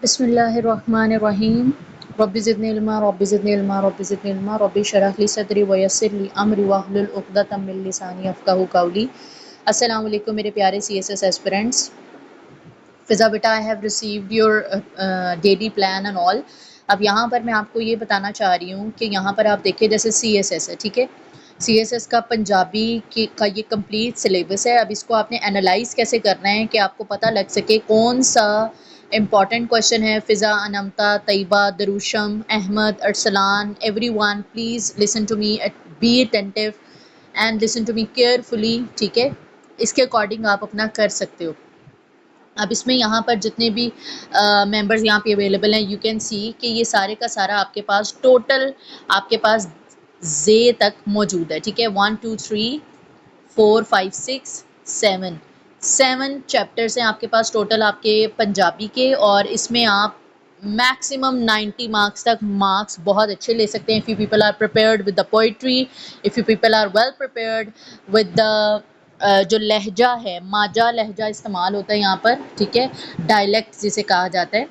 بسم اللہ الرحمن الرحیم رب زدنی علما رب زدنی علما رب زدنی علما رب اشرح لی صدری ویسر لی امری واحلل عقدۃ من لسانی یفقہوا قولی۔ السلام علیکم میرے پیارے C S S aspirants. Fiza بیٹا، I have received your daily plan and all. اب یہاں پر میں آپ کو یہ بتانا چاہ رہی ہوں کہ یہاں پر آپ دیکھیں جیسے سی ایس ایس ہے، ٹھیک ہے، سی ایس ایس کا پنجابی کا یہ کمپلیٹ سلیبس ہے۔ اب اس کو آپ نے انالائز کیسے کرنا ہے کہ آپ کو پتہ لگ سکے کون سا امپورٹنٹ کویشچن ہے۔ فضا، انمتا، طیبہ، دروشم، Ahmed, Arslan, everyone please listen to me, be attentive and listen to me carefully, ٹھیک ہے، اس کے اکارڈنگ آپ اپنا کر سکتے ہو۔ اب اس میں یہاں پر جتنے بھی ممبرز یہاں پہ اویلیبل ہیں، یو کین سی کہ یہ سارے کا سارا آپ کے پاس ٹوٹل آپ کے پاس زے تک موجود ہے، ٹھیک ہے، 1 2 3 4 5 6 7 چیپٹرز ہیں آپ کے پاس ٹوٹل آپ کے پنجابی کے، اور اس میں آپ میکسیمم 90 مارکس تک مارکس بہت اچھے لے سکتے ہیں۔ if you people are prepared with the poetry, if you people are well prepared with the جو لہجہ ہے، ماجا لہجہ استعمال ہوتا ہے یہاں پر، ٹھیک ہے، ڈائلیکٹ جسے کہا جاتا ہے۔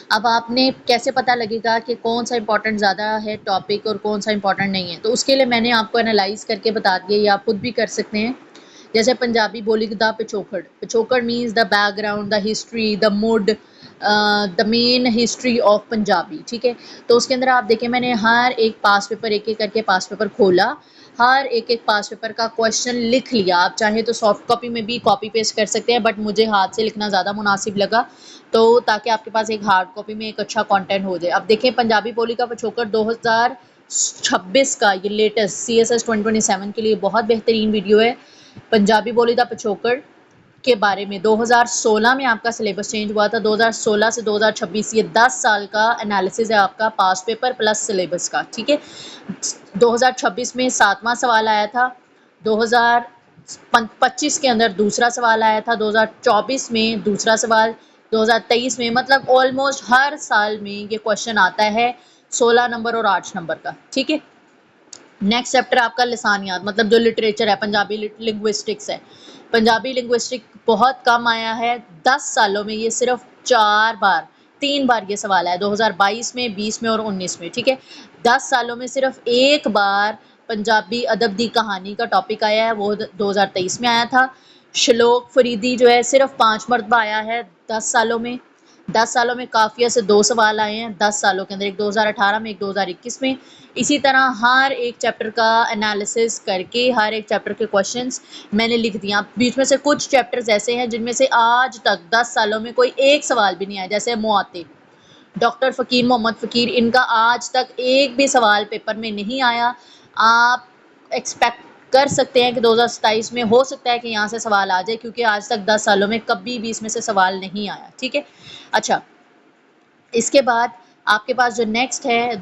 اب آپ نے کیسے پتہ لگے گا کہ کون سا امپورٹنٹ زیادہ ہے ٹاپک اور کون سا امپورٹنٹ نہیں ہے؟ تو اس کے لیے میں نے آپ کو انالائز کر کے بتا دیا، یہ آپ خود بھی کر سکتے ہیں۔ جیسے پنجابی بولی دا پچوکڑ، پچوکڑ means the background, the history, the mood, the main history of Punjabi, ٹھیک ہے۔ تو اس کے اندر آپ دیکھیں میں نے ہر ایک پاس پیپر ایک ایک کر کے پاس پیپر کھولا، ہر ایک پاس پیپر کا کویشچن لکھ لیا۔ آپ چاہیں تو سافٹ کاپی میں بھی کاپی پیسٹ کر سکتے ہیں، بٹ مجھے ہاتھ سے لکھنا زیادہ مناسب لگا، تو تاکہ آپ کے پاس ایک ہارڈ کاپی میں ایک اچھا کانٹینٹ ہو جائے۔ اب دیکھیں پنجابی بولی کا پچوکڑ 2026 کا یہ لیٹسٹ سی ایس ایس 2027 کے لیے بہت بہترین ویڈیو ہے۔ پنجابی بولی دا پچوکڑ کے بارے میں 2016 میں آپ کا سلیبس چینج ہوا تھا، 2016 سے 2026 یہ 10 سال کا انالیسز ہے آپ کا پاس پیپر پلس سلیبس کا، ٹھیک ہے۔ 2026 میں 7واں سوال آیا تھا، 2025 کے اندر دوسرا سوال آیا تھا، 2024 میں دوسرا سوال، 2023 میں، مطلب آلموسٹ ہر سال میں یہ کویشچن آتا ہے 16 نمبر اور 8 نمبر کا، ٹھیک ہے۔ نیکسٹ چیپٹر آپ کا لسانیات، مطلب جو لٹریچر ہے، پنجابی لنگوسٹکس ہے۔ پنجابی لنگوسٹک بہت کم آیا ہے، 10 سالوں میں یہ صرف 3 بار یہ سوال آیا، 2022 میں، 20 میں اور 19 میں، ٹھیک ہے۔ 10 سالوں میں صرف ایک بار پنجابی ادب دی کہانی کا ٹاپک آیا ہے، وہ 2023 میں آیا تھا۔ شلوک فریدی جو ہے صرف 5 مرتبہ آیا ہے 10 سالوں میں۔ 10 سالوں میں قافیہ سے 2 سوال آئے ہیں 10 سالوں کے اندر، ایک 2018 میں، ایک 2021 میں۔ اسی طرح ہر ایک چیپٹر کا انالیسز کر کے ہر ایک چیپٹر کے کویشچنس میں نے لکھ دیا۔ بیچ میں سے کچھ چیپٹرز ایسے ہیں جن میں سے آج تک 10 سالوں میں کوئی ایک سوال بھی نہیں آیا، جیسے معاطے، ڈاکٹر فقیر محمد فقیر، ان کا آج تک ایک بھی سوال پیپر میں نہیں آیا۔ آپ ایکسپیکٹ کر سکتے ہیں کہ 2027 میں ہو سکتا ہے کہ یہاں سے سوال آ جائے، کیونکہ آج تک 10 سالوں میں کبھی بھی اس میں سے سوال نہیں آیا، ٹھیک ہے۔ اچھا، اس کے بعد آپ کے پاس جو نیکسٹ ہے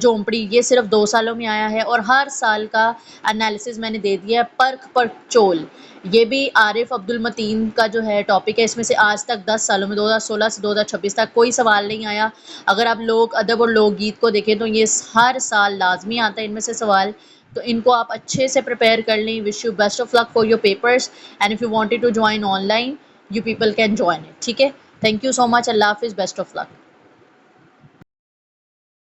جومپڑی، یہ صرف 2 سالوں میں آیا ہے، اور ہر سال کا انالیسز میں نے دے دیا ہے۔ پرکھ پرچول، یہ بھی عارف عبد المتین کا جو ہے ٹاپک ہے، اس میں سے آج تک 10 سالوں میں 2016 سے 2026 تک کوئی سوال نہیں آیا۔ اگر آپ لوک ادب اور لوک گیت کو دیکھیں تو یہ ہر سال لازمی آتا ہے ان میں سے سوال، تو ان کو آپ اچھے سے پریپیئر کر لیں۔ Wish you best of luck for your papers, and if you wanted to join online you people can join it, ٹھیک ہے۔ تھینک یو سو مچ، اللہ حافظ، بیسٹ آف لک۔